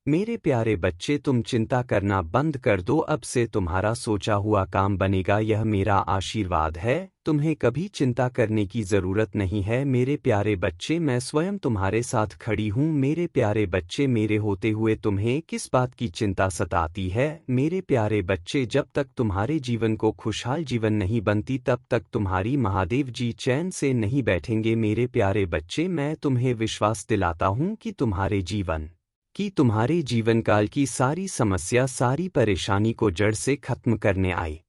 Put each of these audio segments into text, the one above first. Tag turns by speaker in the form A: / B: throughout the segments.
A: मेरे प्यारे बच्चे, तुम चिंता करना बंद कर दो। अब से तुम्हारा सोचा हुआ काम बनेगा, यह मेरा आशीर्वाद है। तुम्हें कभी चिंता करने की ज़रूरत नहीं है मेरे प्यारे बच्चे, मैं स्वयं तुम्हारे साथ खड़ी हूँ। मेरे प्यारे बच्चे, मेरे होते हुए तुम्हें किस बात की चिंता सताती है? मेरे प्यारे बच्चे, जब तक तुम्हारे जीवन को खुशहाल जीवन नहीं बनती तब तक तुम्हारी महादेव जी चैन से नहीं बैठेंगे। मेरे प्यारे बच्चे, मैं तुम्हें विश्वास दिलाता हूँ कि तुम्हारे जीवन काल की सारी समस्या, सारी परेशानी को जड़ से खत्म करने आई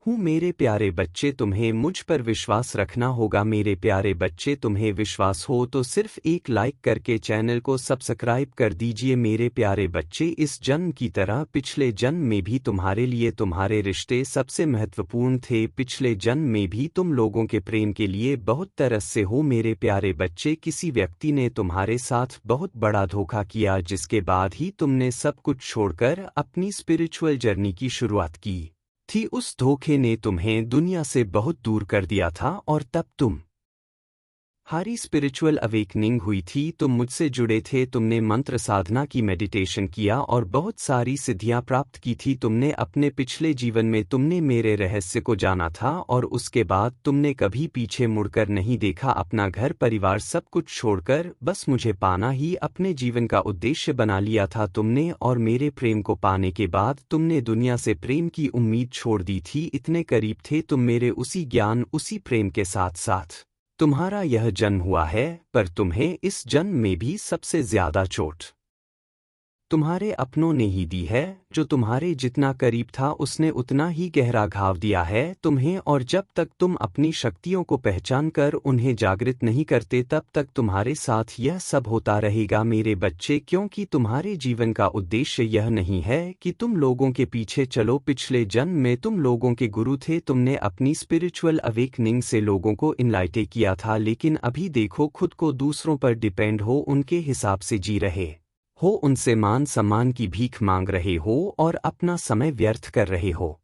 A: हूँ। मेरे प्यारे बच्चे, तुम्हें मुझ पर विश्वास रखना होगा। मेरे प्यारे बच्चे, तुम्हें विश्वास हो तो सिर्फ एक लाइक करके चैनल को सब्सक्राइब कर दीजिए। मेरे प्यारे बच्चे, इस जन्म की तरह पिछले जन्म में भी तुम्हारे लिए तुम्हारे रिश्ते सबसे महत्वपूर्ण थे। पिछले जन्म में भी तुम लोगों के प्रेम के लिए बहुत तरस से हो। मेरे प्यारे बच्चे, किसी व्यक्ति ने तुम्हारे साथ बहुत बड़ा धोखा किया, जिसके बाद ही तुमने सब कुछ छोड़कर अपनी स्पिरिचुअल जर्नी की शुरुआत की थी। उस धोखे ने तुम्हें दुनिया से बहुत दूर कर दिया था और तब तुम्हारी स्पिरिचुअल अवेकनिंग हुई थी। तुम मुझसे जुड़े थे, तुमने मंत्र साधना की, मेडिटेशन किया और बहुत सारी सिद्धियां प्राप्त की थी। तुमने अपने पिछले जीवन में तुमने मेरे रहस्य को जाना था और उसके बाद तुमने कभी पीछे मुड़कर नहीं देखा। अपना घर परिवार सब कुछ छोड़कर बस मुझे पाना ही अपने जीवन का उद्देश्य बना लिया था तुमने, और मेरे प्रेम को पाने के बाद तुमने दुनिया से प्रेम की उम्मीद छोड़ दी थी। इतने करीब थे तुम मेरे उसी ज्ञान, उसी प्रेम के साथ साथ तुम्हारा यह जन्म हुआ है, पर तुम्हें इस जन्म में भी सबसे ज्यादा चोट तुम्हारे अपनों ने ही दी है। जो तुम्हारे जितना करीब था उसने उतना ही गहरा घाव दिया है तुम्हें, और जब तक तुम अपनी शक्तियों को पहचान कर उन्हें जागृत नहीं करते तब तक तुम्हारे साथ यह सब होता रहेगा मेरे बच्चे। क्योंकि तुम्हारे जीवन का उद्देश्य यह नहीं है कि तुम लोगों के पीछे चलो। पिछले जन्म में तुम लोगों के गुरु थे, तुमने अपनी स्पिरिचुअल अवेकनिंग से लोगों को इनलाइट किया था, लेकिन अभी देखो खुद को दूसरों पर डिपेंड हो, उनके हिसाब से जी रहे हो, उनसे मान सम्मान की भीख मांग रहे हो और अपना समय व्यर्थ कर रहे हो।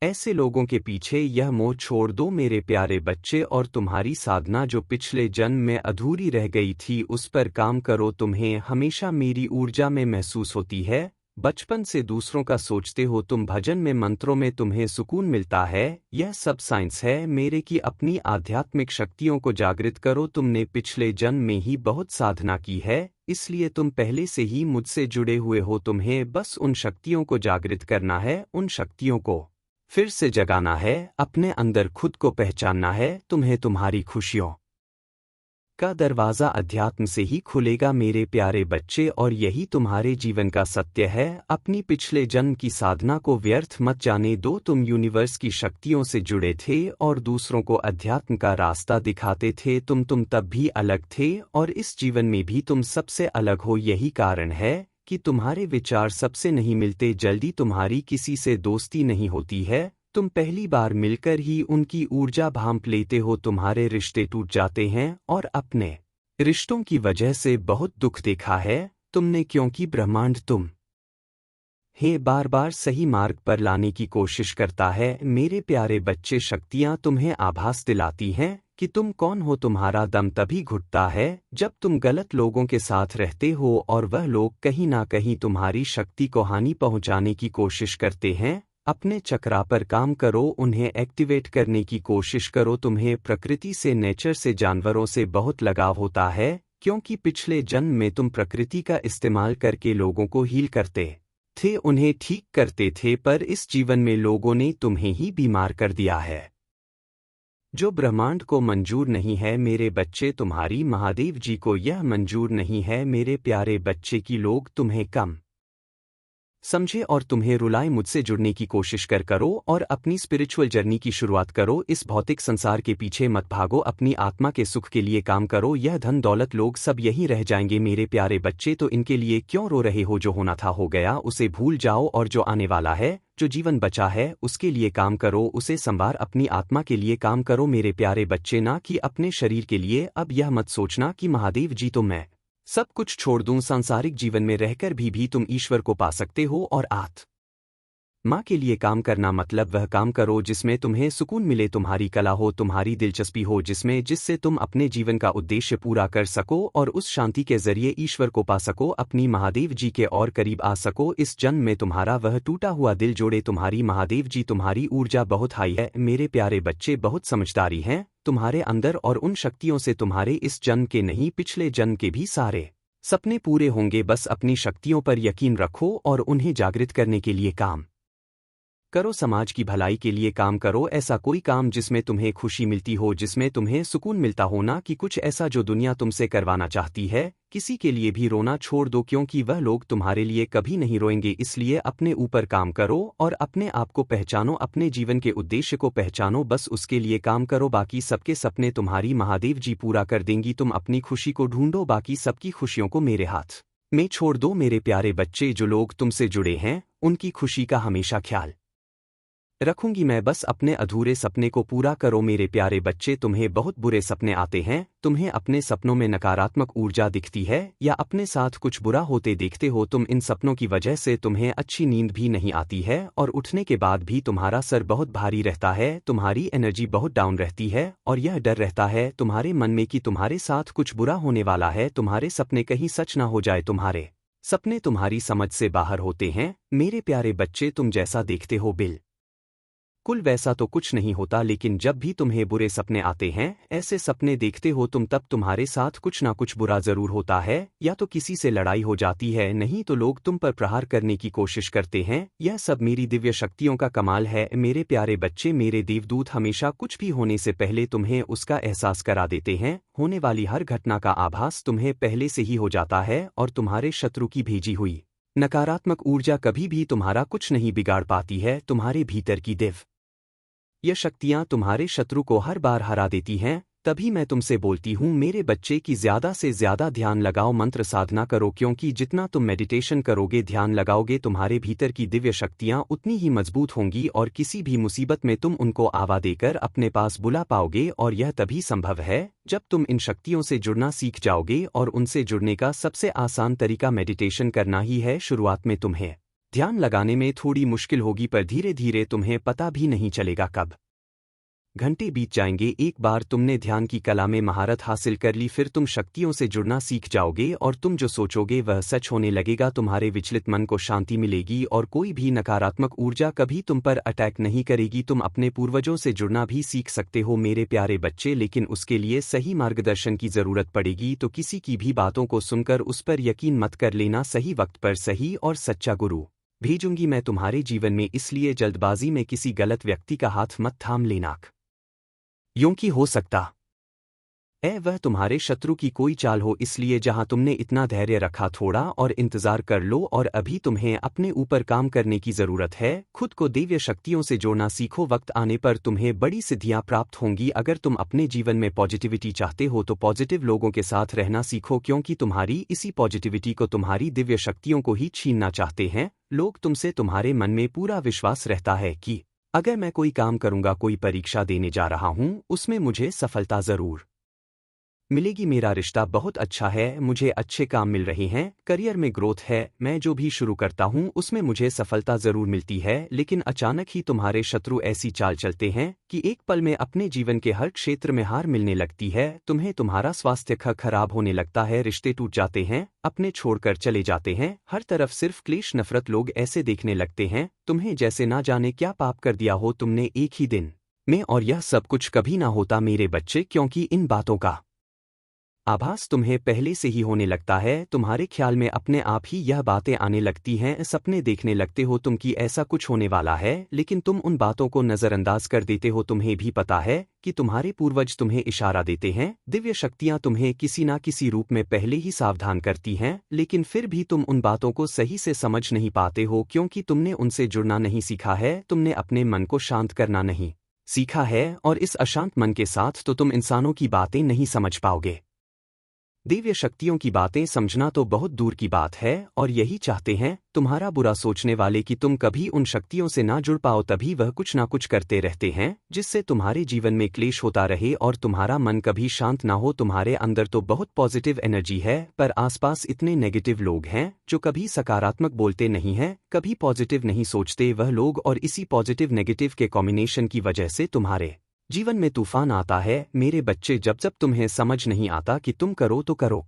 A: ऐसे लोगों के पीछे यह मोह छोड़ दो मेरे प्यारे बच्चे, और तुम्हारी साधना जो पिछले जन्म में अधूरी रह गई थी उस पर काम करो। तुम्हें हमेशा मेरी ऊर्जा में महसूस होती है, बचपन से दूसरों का सोचते हो तुम, भजन में मंत्रों में तुम्हें सुकून मिलता है। यह सब साइंस है मेरे की अपनी आध्यात्मिक शक्तियों को जागृत करो। तुमने पिछले जन्म में ही बहुत साधना की है, इसलिए तुम पहले से ही मुझसे जुड़े हुए हो। तुम्हें बस उन शक्तियों को जागृत करना है, उन शक्तियों को फिर से जगाना है, अपने अंदर खुद को पहचानना है। तुम्हें तुम्हारी खुशियों का दरवाज़ा अध्यात्म से ही खुलेगा मेरे प्यारे बच्चे, और यही तुम्हारे जीवन का सत्य है। अपनी पिछले जन्म की साधना को व्यर्थ मत जाने दो। तुम यूनिवर्स की शक्तियों से जुड़े थे और दूसरों को अध्यात्म का रास्ता दिखाते थे। तुम तब भी अलग थे और इस जीवन में भी तुम सबसे अलग हो। यही कारण है कि तुम्हारे विचार सबसे नहीं मिलते, जल्दी तुम्हारी किसी से दोस्ती नहीं होती है। तुम पहली बार मिलकर ही उनकी ऊर्जा भांप लेते हो, तुम्हारे रिश्ते टूट जाते हैं और अपने रिश्तों की वजह से बहुत दुख देखा है तुमने, क्योंकि ब्रह्मांड तुम हे बार बार सही मार्ग पर लाने की कोशिश करता है। मेरे प्यारे बच्चे, शक्तियां तुम्हें आभास दिलाती हैं कि तुम कौन हो। तुम्हारा दम तभी घुटता है जब तुम गलत लोगों के साथ रहते हो और वह लोग कहीं ना कहीं तुम्हारी शक्ति को हानि पहुंचाने की कोशिश करते हैं। अपने चक्रा पर काम करो, उन्हें एक्टिवेट करने की कोशिश करो। तुम्हें प्रकृति से, नेचर से, जानवरों से बहुत लगाव होता है, क्योंकि पिछले जन्म में तुम प्रकृति का इस्तेमाल करके लोगों को हील करते थे, उन्हें ठीक करते थे, पर इस जीवन में लोगों ने तुम्हें ही बीमार कर दिया है, जो ब्रह्मांड को मंजूर नहीं है। मेरे बच्चे, तुम्हारी महादेव जी को यह मंजूर नहीं है मेरे प्यारे बच्चे की लोग तुम्हें कम समझे और तुम्हें रुलाए। मुझसे जुड़ने की कोशिश करो और अपनी स्पिरिचुअल जर्नी की शुरुआत करो। इस भौतिक संसार के पीछे मत भागो, अपनी आत्मा के सुख के लिए काम करो। यह धन दौलत लोग सब यहीं रह जाएंगे मेरे प्यारे बच्चे, तो इनके लिए क्यों रो रहे हो? जो होना था हो गया, उसे भूल जाओ, और जो आने वाला है, जो जीवन बचा है, उसके लिए काम करो, उसे संवार। अपनी आत्मा के लिए काम करो मेरे प्यारे बच्चे, ना कि अपने शरीर के लिए। अब यह मत सोचना कि महादेव जी तो मैं सब कुछ छोड़ दूं। सांसारिक जीवन में रहकर भी तुम ईश्वर को पा सकते हो और माँ के लिए काम करना मतलब वह काम करो जिसमें तुम्हें सुकून मिले, तुम्हारी कला हो, तुम्हारी दिलचस्पी हो, जिससे तुम अपने जीवन का उद्देश्य पूरा कर सको और उस शांति के जरिए ईश्वर को पा सको, अपनी महादेव जी के और करीब आ सको। इस जन्म में तुम्हारा वह टूटा हुआ दिल जोड़े तुम्हारी महादेव जी। तुम्हारी ऊर्जा बहुत हाई है मेरे प्यारे बच्चे, बहुत समझदारी हैं तुम्हारे अंदर और उन शक्तियों से तुम्हारे इस जन्म के नहीं पिछले जन्म के भी सारे सपने पूरे होंगे। बस अपनी शक्तियों पर यकीन रखो और उन्हें जागृत करने के लिए काम करो, समाज की भलाई के लिए काम करो। ऐसा कोई काम जिसमें तुम्हें खुशी मिलती हो, जिसमें तुम्हें सुकून मिलता हो, ना कि कुछ ऐसा जो दुनिया तुमसे करवाना चाहती है। किसी के लिए भी रोना छोड़ दो क्योंकि वह लोग तुम्हारे लिए कभी नहीं रोएंगे। इसलिए अपने ऊपर काम करो और अपने आप को पहचानो, अपने जीवन के उद्देश्य को पहचानो, बस उसके लिए काम करो। बाकी सबके सपने तुम्हारी महादेव जी पूरा कर देंगी। तुम अपनी खुशी को ढूंढो, बाकी सबकी खुशियों को मेरे हाथ में छोड़ दो। मेरे प्यारे बच्चे, जो लोग तुमसे जुड़े हैं उनकी खुशी का हमेशा ख्याल रखूंगी मैं, बस अपने अधूरे सपने को पूरा करो। मेरे प्यारे बच्चे, तुम्हें बहुत बुरे सपने आते हैं, तुम्हें अपने सपनों में नकारात्मक ऊर्जा दिखती है या अपने साथ कुछ बुरा होते देखते हो तुम। इन सपनों की वजह से तुम्हें अच्छी नींद भी नहीं आती है और उठने के बाद भी तुम्हारा सर बहुत भारी रहता है, तुम्हारी एनर्जी बहुत डाउन रहती है और यह डर रहता है तुम्हारे मन में कि तुम्हारे साथ कुछ बुरा होने वाला है, तुम्हारे सपने कहीं सच ना हो जाए। तुम्हारे सपने तुम्हारी समझ से बाहर होते हैं मेरे प्यारे बच्चे, तुम जैसा देखते हो कुल वैसा तो कुछ नहीं होता, लेकिन जब भी तुम्हें बुरे सपने आते हैं, ऐसे सपने देखते हो तुम, तब तुम्हारे साथ कुछ ना कुछ बुरा जरूर होता है। या तो किसी से लड़ाई हो जाती है, नहीं तो लोग तुम पर प्रहार करने की कोशिश करते हैं। यह सब मेरी दिव्य शक्तियों का कमाल है मेरे प्यारे बच्चे। मेरे देवदूत हमेशा कुछ भी होने से पहले तुम्हें उसका एहसास करा देते हैं। होने वाली हर घटना का आभास तुम्हें पहले से ही हो जाता है और तुम्हारे शत्रु की भेजी हुई नकारात्मक ऊर्जा कभी भी तुम्हारा कुछ नहीं बिगाड़ पाती है। तुम्हारे भीतर की ये शक्तियां तुम्हारे शत्रु को हर बार हरा देती हैं। तभी मैं तुमसे बोलती हूँ मेरे बच्चे की ज्यादा से ज्यादा ध्यान लगाओ, मंत्र साधना करो, क्योंकि जितना तुम मेडिटेशन करोगे, ध्यान लगाओगे, तुम्हारे भीतर की दिव्य शक्तियां उतनी ही मजबूत होंगी और किसी भी मुसीबत में तुम उनको आवा देकर अपने पास बुला पाओगे। और यह तभी संभव है जब तुम इन शक्तियों से जुड़ना सीख जाओगे, और उनसे जुड़ने का सबसे आसान तरीका मेडिटेशन करना ही है। शुरुआत में तुम्हें ध्यान लगाने में थोड़ी मुश्किल होगी, पर धीरे धीरे तुम्हें पता भी नहीं चलेगा कब घंटे बीत जाएंगे। एक बार तुमने ध्यान की कला में महारत हासिल कर ली, फिर तुम शक्तियों से जुड़ना सीख जाओगे और तुम जो सोचोगे वह सच होने लगेगा। तुम्हारे विचलित मन को शांति मिलेगी और कोई भी नकारात्मक ऊर्जा कभी तुम पर अटैक नहीं करेगी। तुम अपने पूर्वजों से जुड़ना भी सीख सकते हो मेरे प्यारे बच्चे, लेकिन उसके लिए सही मार्गदर्शन की जरूरत पड़ेगी। तो किसी की भी बातों को सुनकर उस पर यकीन मत कर लेना। सही वक्त पर सही और सच्चा गुरु भेजूंगी मैं तुम्हारे जीवन में, इसलिए जल्दबाजी में किसी गलत व्यक्ति का हाथ मत थाम लेना, यूं कि हो सकता वह तुम्हारे शत्रु की कोई चाल हो। इसलिए जहां तुमने इतना धैर्य रखा, थोड़ा और इंतजार कर लो। और अभी तुम्हें अपने ऊपर काम करने की जरूरत है, खुद को दिव्य शक्तियों से जोड़ना सीखो। वक्त आने पर तुम्हें बड़ी सिद्धियां प्राप्त होंगी। अगर तुम अपने जीवन में पॉजिटिविटी चाहते हो तो पॉजिटिव लोगों के साथ रहना सीखो, क्योंकि तुम्हारी इसी पॉजिटिविटी को तुम्हारी दिव्य शक्तियों को ही छीनना चाहते हैं लोग तुमसे। तुम्हारे मन में पूरा विश्वास रहता है कि अगर मैं कोई काम करूंगा, कोई परीक्षा देने जा रहा हूं, उसमें मुझे सफलता जरूर मिलेगी। मेरा रिश्ता बहुत अच्छा है, मुझे अच्छे काम मिल रहे हैं, करियर में ग्रोथ है, मैं जो भी शुरू करता हूं उसमें मुझे सफलता जरूर मिलती है। लेकिन अचानक ही तुम्हारे शत्रु ऐसी चाल चलते हैं कि एक पल में अपने जीवन के हर क्षेत्र में हार मिलने लगती है। तुम्हें तुम्हारा स्वास्थ्य खराब होने लगता है, रिश्ते टूट जाते हैं, अपने छोड़कर चले जाते हैं, हर तरफ सिर्फ क्लेश नफरत। लोग ऐसे देखने लगते हैं तुम्हें जैसे ना जाने क्या पाप कर दिया हो तुमने एक ही दिन में। और यह सब कुछ कभी ना होता मेरे बच्चे, क्योंकि इन बातों का आभास तुम्हें पहले से ही होने लगता है। तुम्हारे ख्याल में अपने आप ही यह बातें आने लगती हैं, सपने देखने लगते हो तुम कि ऐसा कुछ होने वाला है, लेकिन तुम उन बातों को नजरअंदाज कर देते हो। तुम्हें भी पता है कि तुम्हारे पूर्वज तुम्हें इशारा देते हैं, दिव्य शक्तियां तुम्हें किसी ना किसी रूप में पहले ही सावधान करती हैं, लेकिन फिर भी तुम उन बातों को सही से समझ नहीं पाते हो, क्योंकि तुमने उनसे जुड़ना नहीं सीखा है, तुमने अपने मन को शांत करना नहीं सीखा है। और इस अशांत मन के साथ तो तुम इंसानों की बातें नहीं समझ पाओगे। दिव्य शक्तियों की बातें समझना तो बहुत दूर की बात है और यही चाहते हैं तुम्हारा बुरा सोचने वाले कि तुम कभी उन शक्तियों से ना जुड़ पाओ, तभी वह कुछ ना कुछ करते रहते हैं जिससे तुम्हारे जीवन में क्लेश होता रहे और तुम्हारा मन कभी शांत ना हो। तुम्हारे अंदर तो बहुत पॉजिटिव एनर्जी है पर आसपास इतने नेगेटिव लोग हैं जो कभी सकारात्मक बोलते नहीं हैं, कभी पॉजिटिव नहीं सोचते वह लोग, और इसी पॉजिटिव नेगेटिव के कॉम्बिनेशन की वजह से तुम्हारे जीवन में तूफान आता है। मेरे बच्चे, जब जब तुम्हें समझ नहीं आता कि तुम करो तो करो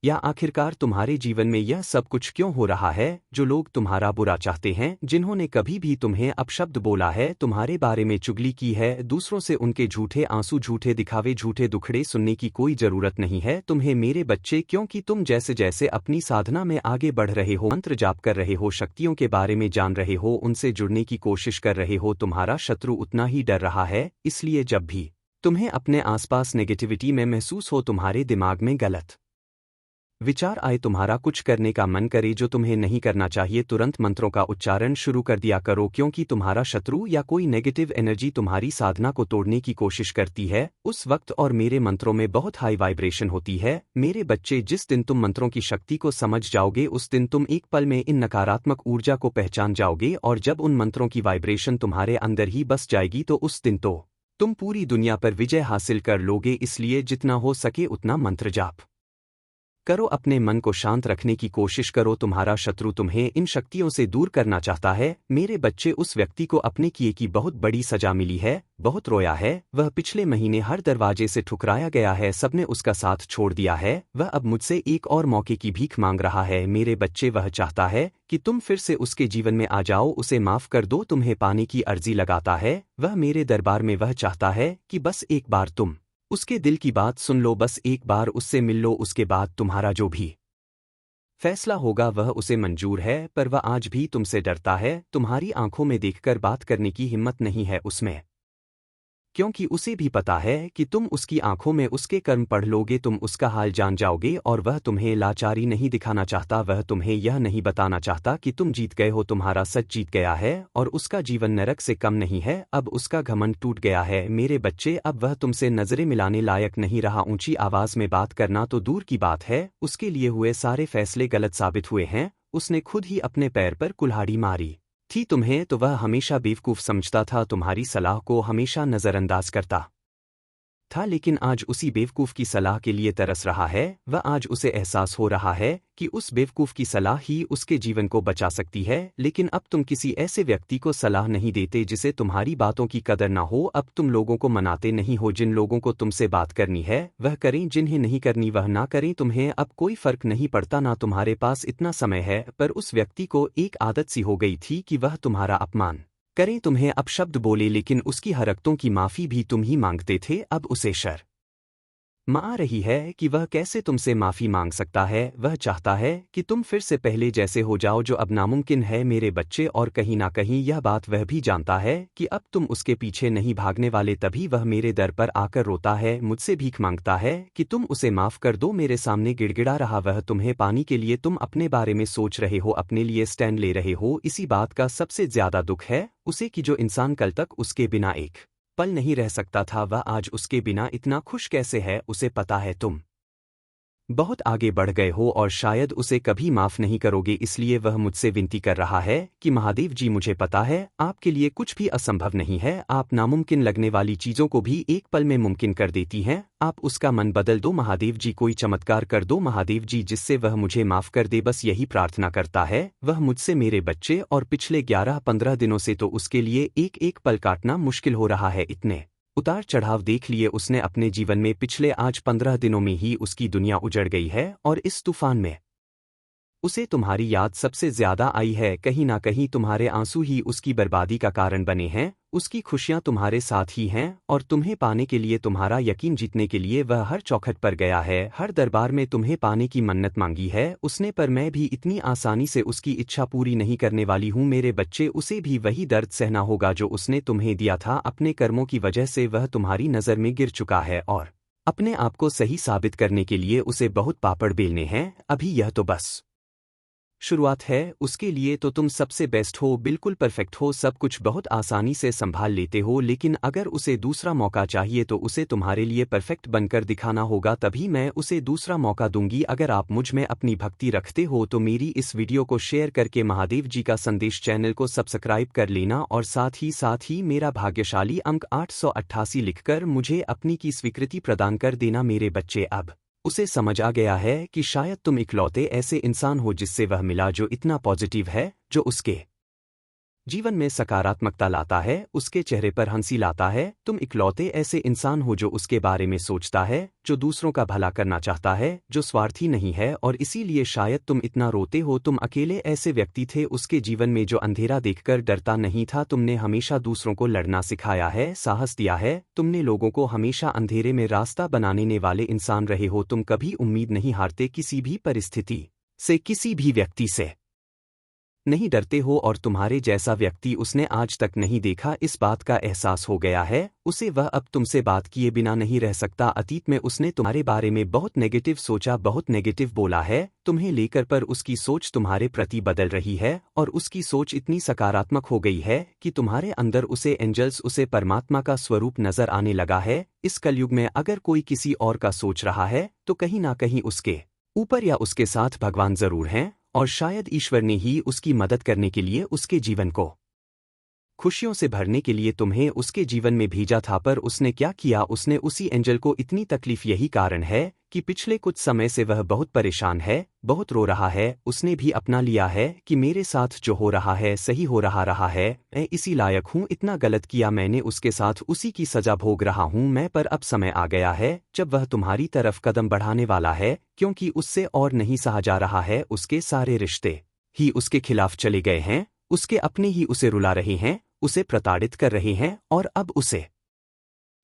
A: या आखिरकार तुम्हारे जीवन में यह सब कुछ क्यों हो रहा है, जो लोग तुम्हारा बुरा चाहते हैं, जिन्होंने कभी भी तुम्हें अपशब्द बोला है, तुम्हारे बारे में चुगली की है, दूसरों से उनके झूठे आंसू, झूठे दिखावे, झूठे दुखड़े सुनने की कोई जरूरत नहीं है तुम्हें मेरे बच्चे, क्योंकि तुम जैसे जैसे अपनी साधना में आगे बढ़ रहे हो, मंत्र जाप कर रहे हो, शक्तियों के बारे में जान रहे हो, उनसे जुड़ने की कोशिश कर रहे हो, तुम्हारा शत्रु उतना ही डर रहा है। इसलिए जब भी तुम्हें अपने आसपास नेगेटिविटी में महसूस हो, तुम्हारे दिमाग में गलत विचार आए, तुम्हारा कुछ करने का मन करे जो तुम्हें नहीं करना चाहिए, तुरंत मंत्रों का उच्चारण शुरू कर दिया करो, क्योंकि तुम्हारा शत्रु या कोई नेगेटिव एनर्जी तुम्हारी साधना को तोड़ने की कोशिश करती है उस वक्त, और मेरे मंत्रों में बहुत हाई वाइब्रेशन होती है। मेरे बच्चे, जिस दिन तुम मंत्रों की शक्ति को समझ जाओगे उस दिन तुम एक पल में इन नकारात्मक ऊर्जा को पहचान जाओगे, और जब उन मंत्रों की वाइब्रेशन तुम्हारे अंदर ही बस जाएगी तो उस दिन तो तुम पूरी दुनिया पर विजय हासिल कर लोगे। इसलिए जितना हो सके उतना मंत्र जाप करो, अपने मन को शांत रखने की कोशिश करो। तुम्हारा शत्रु तुम्हें इन शक्तियों से दूर करना चाहता है। मेरे बच्चे, उस व्यक्ति को अपने किए की बहुत बड़ी सजा मिली है, बहुत रोया है, वह पिछले महीने हर दरवाजे से ठुकराया गया है, सबने उसका साथ छोड़ दिया है, वह अब मुझसे एक और मौके की भीख मांग रहा है। मेरे बच्चे, वह चाहता है कि तुम फिर से उसके जीवन में आ जाओ, उसे माफ कर दो, तुम्हें पाने की अर्जी लगाता है वह मेरे दरबार में। वह चाहता है कि बस एक बार तुम उसके दिल की बात सुन लो, बस एक बार उससे मिल लो, उसके बाद तुम्हारा जो भी फैसला होगा वह उसे मंजूर है। पर वह आज भी तुमसे डरता है, तुम्हारी आंखों में देखकर बात करने की हिम्मत नहीं है उसमें, क्योंकि उसे भी पता है कि तुम उसकी आंखों में उसके कर्म पढ़ लोगे, तुम उसका हाल जान जाओगे, और वह तुम्हें लाचारी नहीं दिखाना चाहता, वह तुम्हें यह नहीं बताना चाहता कि तुम जीत गए हो, तुम्हारा सच जीत गया है और उसका जीवन नरक से कम नहीं है। अब उसका घमंड टूट गया है। मेरे बच्चे, अब वह तुमसे नजरें मिलाने लायक नहीं रहा। ऊंची आवाज में बात करना तो दूर की बात है, उसके लिए हुए सारे फैसले गलत साबित हुए हैं, उसने खुद ही अपने पैर पर कुल्हाड़ी मारी थी तुम्हें, तो वह हमेशा बेवकूफ समझता था, तुम्हारी सलाह को हमेशा नजरअंदाज करता था, लेकिन आज उसी बेवकूफ की सलाह के लिए तरस रहा है। वह आज उसे एहसास हो रहा है कि उस बेवकूफ की सलाह ही उसके जीवन को बचा सकती है। लेकिन अब तुम किसी ऐसे व्यक्ति को सलाह नहीं देते जिसे तुम्हारी बातों की कदर ना हो, अब तुम लोगों को मनाते नहीं हो। जिन लोगों को तुमसे बात करनी है वह करें, जिन्हें नहीं करनी वह ना करें, तुम्हें अब कोई फर्क नहीं पड़ता, ना तुम्हारे पास इतना समय है। पर उस व्यक्ति को एक आदत सी हो गई थी कि वह तुम्हारा अपमान करें, तुम्हें अपशब्द बोले, लेकिन उसकी हरकतों की माफी भी तुम ही मांगते थे। अब उसे शर्म आ रही है कि वह कैसे तुमसे माफी मांग सकता है। वह चाहता है कि तुम फिर से पहले जैसे हो जाओ, जो अब नामुमकिन है मेरे बच्चे, और कहीं ना कहीं यह बात वह भी जानता है कि अब तुम उसके पीछे नहीं भागने वाले, तभी वह मेरे दर पर आकर रोता है, मुझसे भीख मांगता है कि तुम उसे माफ कर दो। मेरे सामने गिड़गिड़ा रहा वह तुम्हें पाने के लिए, तुम अपने बारे में सोच रहे हो, अपने लिए स्टैंड ले रहे हो। इसी बात का सबसे ज्यादा दुख है उसे कि जो इंसान कल तक उसके बिना एक पल नहीं रह सकता था, वह आज उसके बिना इतना खुश कैसे है। उसे पता है तुम बहुत आगे बढ़ गए हो और शायद उसे कभी माफ नहीं करोगे, इसलिए वह मुझसे विनती कर रहा है कि महादेव जी, मुझे पता है आपके लिए कुछ भी असंभव नहीं है, आप नामुमकिन लगने वाली चीजों को भी एक पल में मुमकिन कर देती हैं, आप उसका मन बदल दो महादेव जी, कोई चमत्कार कर दो महादेव जी, जिससे वह मुझे माफ कर दे। बस यही प्रार्थना करता है वह मुझसे मेरे बच्चे, और पिछले 11-15 दिनों से तो उसके लिए एक एक पल काटना मुश्किल हो रहा है। इतने उतार चढ़ाव देख लिए उसने अपने जीवन में, पिछले आज 15 दिनों में ही उसकी दुनिया उजड़ गई है, और इस तूफान में उसे तुम्हारी याद सबसे ज्यादा आई है। कहीं ना कहीं तुम्हारे आंसू ही उसकी बर्बादी का कारण बने हैं, उसकी खुशियां तुम्हारे साथ ही हैं, और तुम्हें पाने के लिए, तुम्हारा यकीन जीतने के लिए वह हर चौखट पर गया है, हर दरबार में तुम्हें पाने की मन्नत मांगी है उसने, पर मैं भी इतनी आसानी से उसकी इच्छा पूरी नहीं करने वाली हूँ मेरे बच्चे। उसे भी वही दर्द सहना होगा जो उसने तुम्हें दिया था। अपने कर्मों की वजह से वह तुम्हारी नज़र में गिर चुका है, और अपने आप को सही साबित करने के लिए उसे बहुत पापड़ बेलने हैं। अभी यह तो बस शुरुआत है, उसके लिए तो तुम सबसे बेस्ट हो, बिल्कुल परफेक्ट हो, सब कुछ बहुत आसानी से संभाल लेते हो, लेकिन अगर उसे दूसरा मौका चाहिए तो उसे तुम्हारे लिए परफेक्ट बनकर दिखाना होगा, तभी मैं उसे दूसरा मौका दूंगी। अगर आप मुझ में अपनी भक्ति रखते हो तो मेरी इस वीडियो को शेयर करके महादेव जी का संदेश चैनल को सब्सक्राइब कर लेना और साथ ही मेरा भाग्यशाली अंक 888 लिखकर मुझे अपनी की स्वीकृति प्रदान कर देना। मेरे बच्चे, अब उसे समझ आ गया है कि शायद तुम इकलौते ऐसे इंसान हो जिससे वह मिला जो इतना पॉजिटिव है, जो उसके जीवन में सकारात्मकता लाता है, उसके चेहरे पर हंसी लाता है। तुम इकलौते ऐसे इंसान हो जो उसके बारे में सोचता है, जो दूसरों का भला करना चाहता है, जो स्वार्थी नहीं है, और इसीलिए शायद तुम इतना रोते हो। तुम अकेले ऐसे व्यक्ति थे उसके जीवन में जो अंधेरा देखकर डरता नहीं था। तुमने हमेशा दूसरों को लड़ना सिखाया है, साहस दिया है। तुमने लोगों को हमेशा अंधेरे में रास्ता बनाने वाले इंसान रहे हो। तुम कभी उम्मीद नहीं हारते, किसी भी परिस्थिति से, किसी भी व्यक्ति से नहीं डरते हो, और तुम्हारे जैसा व्यक्ति उसने आज तक नहीं देखा। इस बात का एहसास हो गया है उसे, वह अब तुमसे बात किए बिना नहीं रह सकता। अतीत में उसने तुम्हारे बारे में बहुत नेगेटिव सोचा, बहुत नेगेटिव बोला है तुम्हें लेकर, पर उसकी सोच तुम्हारे प्रति बदल रही है, और उसकी सोच इतनी सकारात्मक हो गई है कि तुम्हारे अंदर उसे एंजल्स, उसे परमात्मा का स्वरूप नजर आने लगा है। इस कलयुग में अगर कोई किसी और का सोच रहा है तो कहीं ना कहीं उसके ऊपर या उसके साथ भगवान जरूर हैं, और शायद ईश्वर ने ही उसकी मदद करने के लिए उसके जीवन को खुशियों से भरने के लिए तुम्हें उसके जीवन में भेजा था। पर उसने क्या किया, उसने उसी एंजल को इतनी तकलीफ, यही कारण है कि पिछले कुछ समय से वह बहुत परेशान है, बहुत रो रहा है। उसने भी अपना लिया है कि मेरे साथ जो हो रहा है सही हो रहा है, मैं इसी लायक हूँ, इतना गलत किया मैंने उसके साथ, उसी की सजा भोग रहा हूँ मैं। पर अब समय आ गया है जब वह तुम्हारी तरफ कदम बढ़ाने वाला है, क्योंकि उससे और नहीं सहा जा रहा है। उसके सारे रिश्ते ही उसके खिलाफ चले गए हैं, उसके अपने ही उसे रुला रहे हैं, उसे प्रताड़ित कर रहे हैं, और अब उसे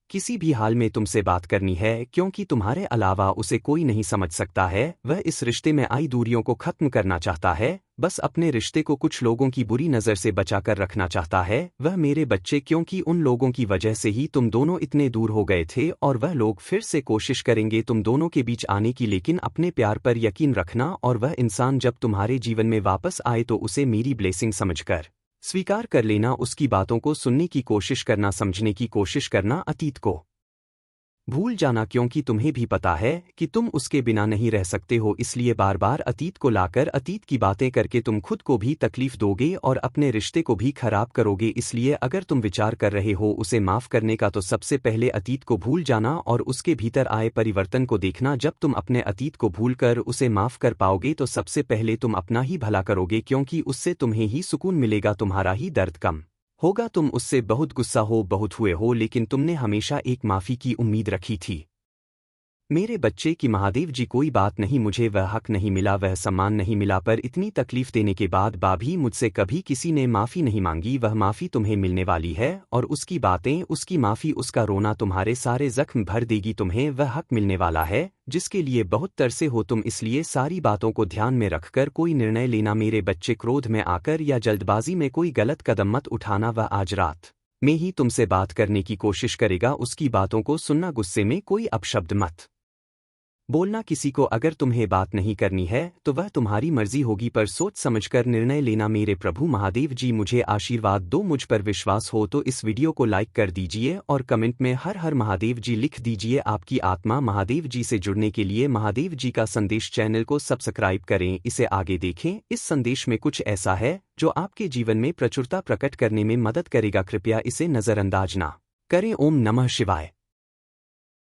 A: किसी भी हाल में तुमसे बात करनी है, क्योंकि तुम्हारे अलावा उसे कोई नहीं समझ सकता है। वह इस रिश्ते में आई दूरियों को खत्म करना चाहता है, बस अपने रिश्ते को कुछ लोगों की बुरी नज़र से बचाकर रखना चाहता है वह, मेरे बच्चे, क्योंकि उन लोगों की वजह से ही तुम दोनों इतने दूर हो गए थे, और वह लोग फिर से कोशिश करेंगे तुम दोनों के बीच आने की। लेकिन अपने प्यार पर यकीन रखना, और वह इंसान जब तुम्हारे जीवन में वापस आए तो उसे मेरी ब्लेसिंग समझकर स्वीकार कर लेना, उसकी बातों को सुनने की कोशिश करना, समझने की कोशिश करना, अतीत को भूल जाना, क्योंकि तुम्हें भी पता है कि तुम उसके बिना नहीं रह सकते हो। इसलिए बार बार अतीत को लाकर अतीत की बातें करके तुम खुद को भी तकलीफ दोगे और अपने रिश्ते को भी खराब करोगे। इसलिए अगर तुम विचार कर रहे हो उसे माफ करने का, तो सबसे पहले अतीत को भूल जाना और उसके भीतर आए परिवर्तन को देखना। जब तुम अपने अतीत को भूलकर उसे माफ कर पाओगे तो सबसे पहले तुम अपना ही भला करोगे, क्योंकि उससे तुम्हें ही सुकून मिलेगा, तुम्हारा ही दर्द कम होगा। तुम उससे बहुत गुस्सा हो, बहुत हुए हो, लेकिन तुमने हमेशा एक माफ़ी की उम्मीद रखी थी मेरे बच्चे की महादेव जी। कोई बात नहीं, मुझे वह हक नहीं मिला, वह सम्मान नहीं मिला, पर इतनी तकलीफ देने के बाद भी मुझसे कभी किसी ने माफ़ी नहीं मांगी। वह माफ़ी तुम्हें मिलने वाली है, और उसकी बातें, उसकी माफ़ी, उसका रोना तुम्हारे सारे जख्म भर देगी। तुम्हें वह हक मिलने वाला है जिसके लिए बहुत तरसे हो तुम। इसलिए सारी बातों को ध्यान में रखकर कोई निर्णय लेना मेरे बच्चे, क्रोध में आकर या जल्दबाजी में कोई गलत कदम मत उठाना। वह आज रात में ही तुमसे बात करने की कोशिश करेगा, उसकी बातों को सुनना, गुस्से में कोई अपशब्द मत बोलना किसी को। अगर तुम्हें बात नहीं करनी है तो वह तुम्हारी मर्जी होगी, पर सोच समझकर निर्णय लेना मेरे प्रभु महादेव जी। मुझे आशीर्वाद दो, मुझ पर विश्वास हो तो इस वीडियो को लाइक कर दीजिए और कमेंट में हर हर महादेव जी लिख दीजिए। आपकी आत्मा महादेव जी से जुड़ने के लिए महादेव जी का संदेश चैनल को सब्सक्राइब करें, इसे आगे देखें। इस संदेश में कुछ ऐसा है जो आपके जीवन में प्रचुरता प्रकट करने में मदद करेगा, कृपया इसे नज़रअंदाज ना करें। ओम नमः शिवाय।